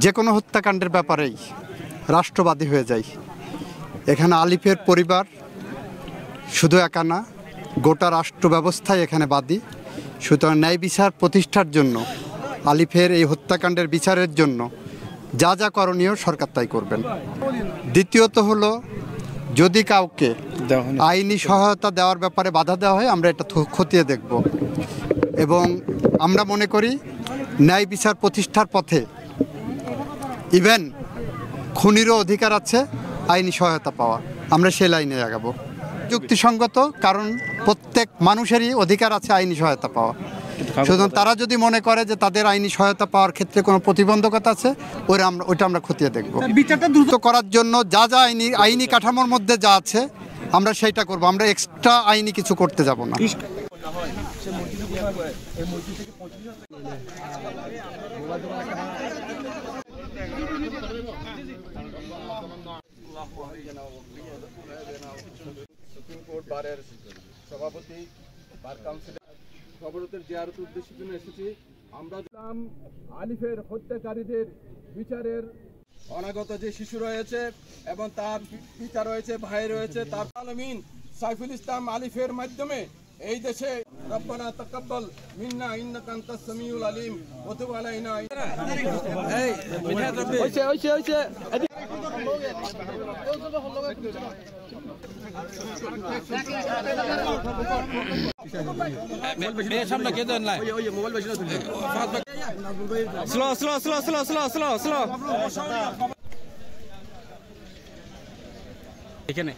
যে কোনো হত্যাকাণ্ডের ব্যাপারেই রাষ্ট্রবাদী হয়ে যায়। এখানে আলিফের পরিবার শুধু একা না, গোটা রাষ্ট্র ব্যবস্থাই এখানে বাদী। সুতরাং ন্যায় বিচার প্রতিষ্ঠার জন্য, আলিফের এই হত্যাকাণ্ডের বিচারের জন্য যা যা করণীয় সরকার তাই করবেন। দ্বিতীয়ত হলো, যদি কাউকে আইনি সহায়তা দেওয়ার ব্যাপারে বাধা দেওয়া হয়, আমরা এটা খতিয়ে দেখব এবং আমরা মনে করি ন্যায় বিচার প্রতিষ্ঠার পথে ইভেন খুনিরও অধিকার আছে আইনি সহায়তা পাওয়া। আমরা সেই লাইনে আগাবো যুক্তিসঙ্গত, কারণ প্রত্যেক মানুষেরই অধিকার আছে আইনি সহায়তা পাওয়া। সুতরাং তারা যদি মনে করে যে তাদের আইনি সহায়তা পাওয়ার ক্ষেত্রে কোনো প্রতিবন্ধকতা আছে, ওইটা আমরা খতিয়ে দেখব। বিচারটা দ্রুত করার জন্য যা যা আইনি কাঠামোর মধ্যে যা আছে আমরা সেইটা করব। আমরা এক্সট্রা আইনি কিছু করতে যাব না। সুপ্রিম কোর্ট বারের সভাপতি, বার কাউন্সিলের খবরতের জিয়ারতের উদ্দেশ্যের জন্য এসেছি। আমরা আলিফের হত্যাকারীদের বিচারের অনাগত যে শিশু রয়েছে এবং তার পিতা রয়েছে, ভাই রয়েছে, তার আলমিন সাইফুল ইসলাম আলিফের মাধ্যমে এই দেশে রব্বানা তাকাব্বাল মিন্না ইন্নাকা আনতাস সামিউল আলিম ওয়া তুব আলাইনা। এখানে